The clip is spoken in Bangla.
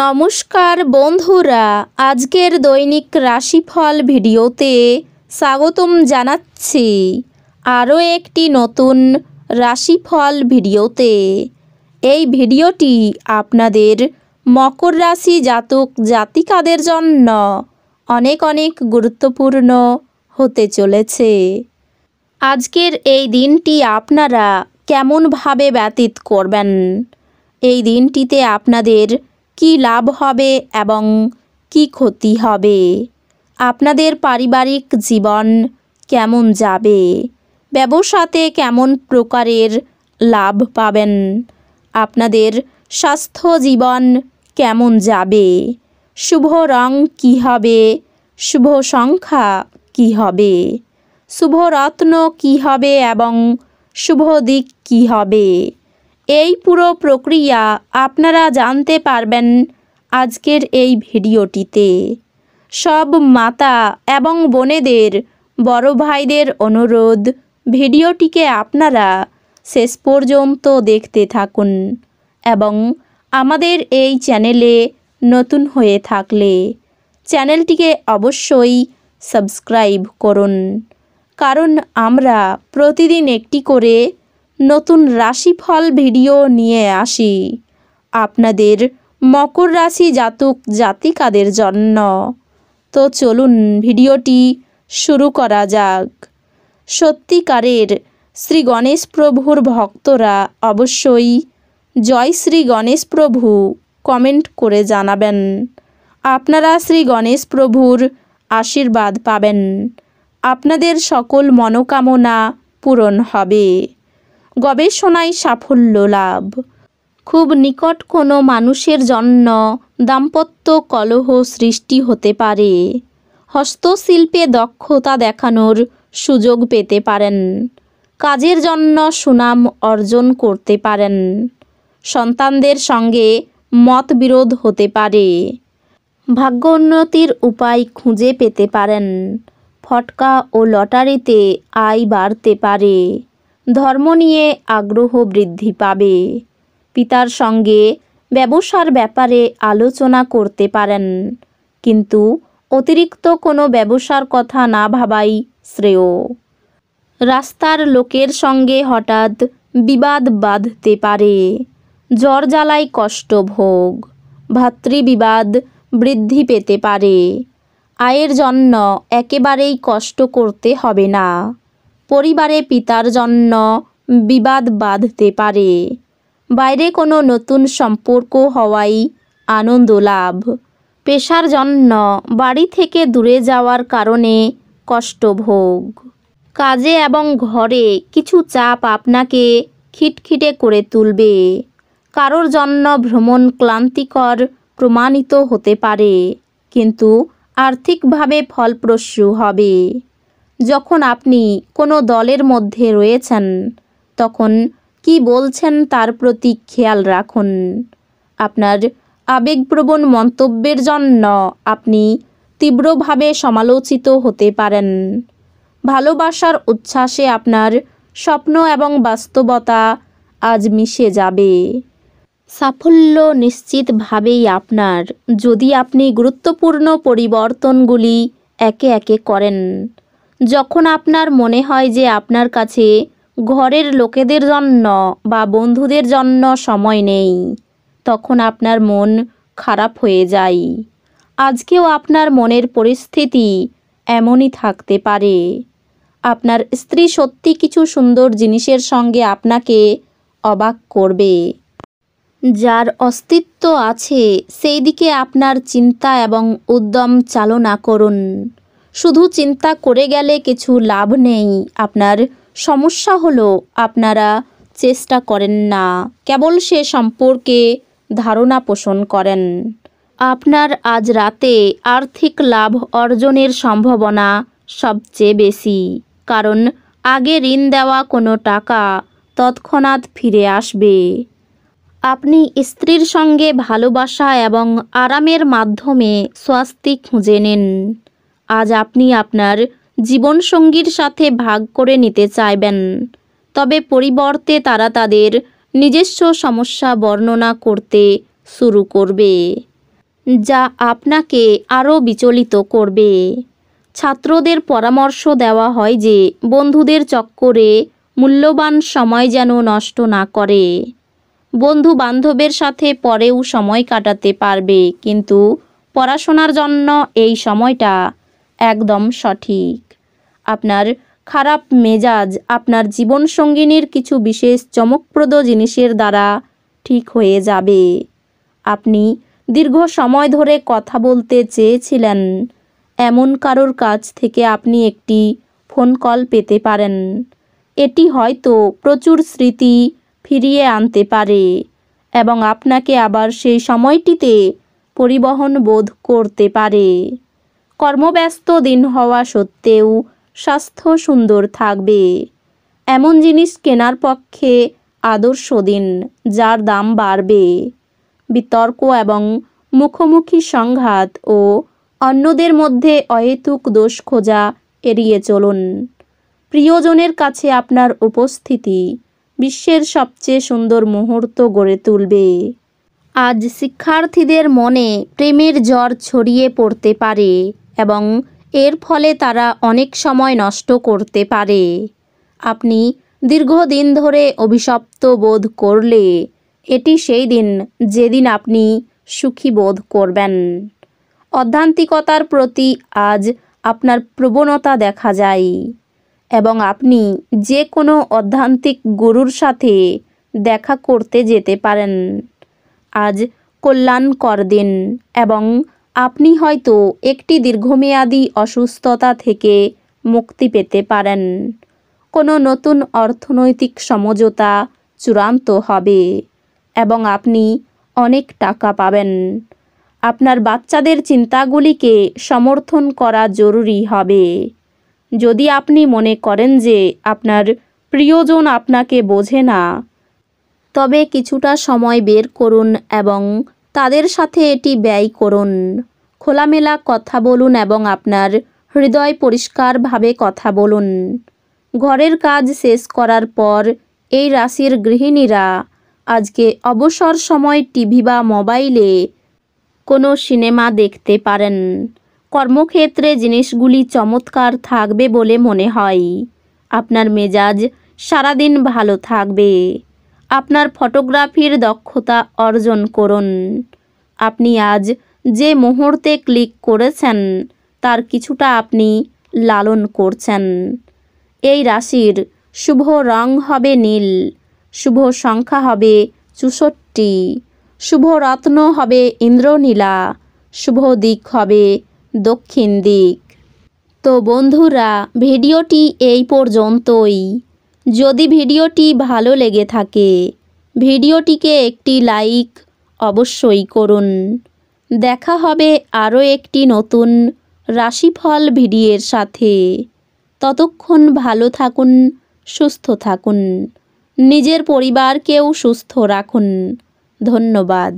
নমস্কার বন্ধুরা, আজকের দৈনিক রাশিফল ভিডিওতে স্বাগতম জানাচ্ছি আরও একটি নতুন রাশিফল ভিডিওতে। এই ভিডিওটি আপনাদের মকর রাশি জাতক জাতিকাদের জন্য অনেক গুরুত্বপূর্ণ হতে চলেছে। আজকের এই দিনটি আপনারা কেমনভাবে ব্যতীত করবেন, এই দিনটিতে আপনাদের কি লাভ হবে এবং কি ক্ষতি হবে, আপনাদের পারিবারিক জীবন কেমন যাবে, ব্যবসাতে কেমন প্রকারের লাভ পাবেন, আপনাদের স্বাস্থ্য জীবন কেমন যাবে, শুভ রং কী হবে, শুভ সংখ্যা কী হবে, শুভ রত্ন কী হবে এবং শুভ দিক কী হবে, এই পুরো প্রক্রিয়া আপনারা জানতে পারবেন আজকের এই ভিডিওটিতে। সব মাতা এবং বোনেদের, বড় ভাইদের অনুরোধ, ভিডিওটিকে আপনারা শেষ পর্যন্ত দেখতে থাকুন এবং আমাদের এই চ্যানেলে নতুন হয়ে থাকলে চ্যানেলটিকে অবশ্যই সাবস্ক্রাইব করুন, কারণ আমরা প্রতিদিন একটি করে নতুন রাশিফল ভিডিও নিয়ে আসি আপনাদের মকর রাশি জাতক জাতিকাদের জন্য। তো চলুন ভিডিওটি শুরু করা যাক। সত্যিকারের শ্রী গণেশ প্রভুর ভক্তরা অবশ্যই জয় শ্রী গণেশ প্রভু কমেন্ট করে জানাবেন। আপনারা শ্রী গণেশ প্রভুর আশীর্বাদ পাবেন, আপনাদের সকল মনোকামনা পূরণ হবে, গবেষণায় সাফল্য লাভ, খুব নিকট কোনো মানুষের জন্য দাম্পত্য কলহ সৃষ্টি হতে পারে, হস্তশিল্পে দক্ষতা দেখানোর সুযোগ পেতে পারেন, কাজের জন্য সুনাম অর্জন করতে পারেন, সন্তানদের সঙ্গে মতবিরোধ হতে পারে, ভাগ্যোন্নতির উপায় খুঁজে পেতে পারেন, ফটকা ও লটারিতে আয় বাড়তে পারে, ধর্ম নিয়ে আগ্রহ বৃদ্ধি পাবে, পিতার সঙ্গে ব্যবসার ব্যাপারে আলোচনা করতে পারেন, কিন্তু অতিরিক্ত কোনো ব্যবসার কথা না ভাবাই শ্রেয়। রাস্তার লোকের সঙ্গে হঠাৎ বিবাদ বাঁধতে পারে, জ্বর জ্বালায় কষ্ট ভোগ, ভাতৃবিবাদ বৃদ্ধি পেতে পারে, আয়ের জন্য একেবারেই কষ্ট করতে হবে না, পরিবারে পিতার জন্য বিবাদ বাঁধতে পারে, বাইরে কোনো নতুন সম্পর্ক হওয়ায় আনন্দ লাভ, পেশার জন্য বাড়ি থেকে দূরে যাওয়ার কারণে কষ্ট ভোগ, কাজে এবং ঘরে কিছু চাপ আপনাকে খিটখিটে করে তুলবে, কারোর জন্য ভ্রমণ ক্লান্তিকর প্রমাণিত হতে পারে, কিন্তু আর্থিকভাবে ফলপ্রসূ হবে। যখন আপনি কোনো দলের মধ্যে রয়েছেন তখন কি বলছেন তার প্রতি খেয়াল রাখুন। আপনার আবেগপ্রবণ মন্তব্যের জন্য আপনি তীব্রভাবে সমালোচিত হতে পারেন। ভালোবাসার উচ্ছ্বাসে আপনার স্বপ্ন এবং বাস্তবতা আজ মিশে যাবে। সাফল্য নিশ্চিতভাবেই আপনার, যদি আপনি গুরুত্বপূর্ণ পরিবর্তনগুলি একে একে করেন। যখন আপনার মনে হয় যে আপনার কাছে ঘরের লোকেদের জন্য বা বন্ধুদের জন্য সময় নেই, তখন আপনার মন খারাপ হয়ে যায়। আজকেও আপনার মনের পরিস্থিতি এমনই থাকতে পারে। আপনার স্ত্রী সত্যি কিছু সুন্দর জিনিসের সঙ্গে আপনাকে অবাক করবে। যার অস্তিত্ব আছে সেই দিকে আপনার চিন্তা এবং উদ্যম চালনা করুন। শুধু চিন্তা করে গেলে কিছু লাভ নেই। আপনার সমস্যা হলো আপনারা চেষ্টা করেন না, কেবল সে সম্পর্কে ধারণা পোষণ করেন। আপনার আজ রাতে আর্থিক লাভ অর্জনের সম্ভাবনা সবচেয়ে বেশি, কারণ আগে ঋণ দেওয়া কোনো টাকা তৎক্ষণাৎ ফিরে আসবে। আপনি স্ত্রীর সঙ্গে ভালোবাসা এবং আরামের মাধ্যমে স্বস্তি খুঁজে নিন। আজ আপনি আপনার জীবনসঙ্গীর সাথে ভাগ করে নিতে চাইবেন, তবে পরিবর্তে তারা তাদের নিজস্ব সমস্যা বর্ণনা করতে শুরু করবে। যা আপনাকে আরও বিচলিত করবে। ছাত্রদের পরামর্শ দেওয়া হয় যে বন্ধুদের চক্করে মূল্যবান সময় যেন নষ্ট না করে। বন্ধু বান্ধবের সাথে পরেও সময় কাটাতে পারবে, কিন্তু পড়াশোনার জন্য এই সময়টা একদম সঠিক। আপনার খারাপ মেজাজ আপনার জীবনসঙ্গিনীর কিছু বিশেষ চমকপ্রদ জিনিসের দ্বারা ঠিক হয়ে যাবে। আপনি দীর্ঘ সময় ধরে কথা বলতে চেয়েছিলেন এমন কারোর কাছ থেকে আপনি একটি ফোন কল পেতে পারেন। এটি হয়তো প্রচুর স্মৃতি ফিরিয়ে আনতে পারে এবং আপনাকে আবার সেই সময়টিতে পরিবহন বোধ করতে পারে। কর্মব্যস্ত দিন হওয়া সত্ত্বেও স্বাস্থ্য সুন্দর থাকবে। এমন জিনিস কেনার পক্ষে আদর্শ দিন যার দাম বাড়বে। বিতর্ক এবং মুখোমুখি সংঘাত ও অন্যদের মধ্যে অহেতুক দোষ খোঁজা এড়িয়ে চলুন। প্রিয়জনের কাছে আপনার উপস্থিতি বিশ্বের সবচেয়ে সুন্দর মুহূর্ত গড়ে তুলবে। আজ শিক্ষার্থীদের মনে প্রেমের জ্বর ছড়িয়ে পড়তে পারে এবং এর ফলে তারা অনেক সময় নষ্ট করতে পারে। আপনি দীর্ঘদিন ধরে অভিশপ্ত বোধ করলে এটি সেই দিন যেদিন আপনি সুখী বোধ করবেন। অধ্যাত্মিকতার প্রতি আজ আপনার প্রবণতা দেখা যায় এবং আপনি যে কোনো আধ্যাত্মিক গুরুর সাথে দেখা করতে যেতে পারেন। আজ কল্যাণকর দিন এবং আপনি হয়তো একটি দীর্ঘমেয়াদী অসুস্থতা থেকে মুক্তি পেতে পারেন। কোনো নতুন অর্থনৈতিক সমঝোতা চূড়ান্ত হবে এবং আপনি অনেক টাকা পাবেন। আপনার বাচ্চাদের চিন্তাগুলিকে সমর্থন করা জরুরি হবে। যদি আপনি মনে করেন যে আপনার প্রিয়জন আপনাকে বোঝে না, তবে কিছুটা সময় বের করুন এবং তাদের সাথে এটি ব্যয় করুন। খোলামেলা কথা বলুন এবং আপনার হৃদয় পরিষ্কারভাবে কথা বলুন। ঘরের কাজ শেষ করার পর এই রাশির গৃহিণীরা আজকে অবসর সময় টিভি বা মোবাইলে কোনো সিনেমা দেখতে পারেন। কর্মক্ষেত্রে জিনিসগুলি চমৎকার থাকবে বলে মনে হয়। আপনার মেজাজ সারাদিন ভালো থাকবে। আপনার ফটোগ্রাফির দক্ষতা অর্জন করুন। আপনি আজ যে মুহূর্তে ক্লিক করেছেন তার কিছুটা আপনি লালন করছেন। এই রাশির শুভ রং হবে নীল, শুভ সংখ্যা হবে 64, শুভ রত্ন হবে ইন্দ্রনীলা, শুভ দিক হবে দক্ষিণ দিক। তো বন্ধুরা, ভিডিওটি এই পর্যন্তই। যদি ভিডিওটি ভালো লেগে থাকে ভিডিওটিকে একটি লাইক অবশ্যই করুন। দেখা হবে আরও একটি নতুন রাশিফল ভিডিওর সাথে। ততক্ষণ ভালো থাকুন, সুস্থ থাকুন, নিজের পরিবারকেও সুস্থ রাখুন। ধন্যবাদ।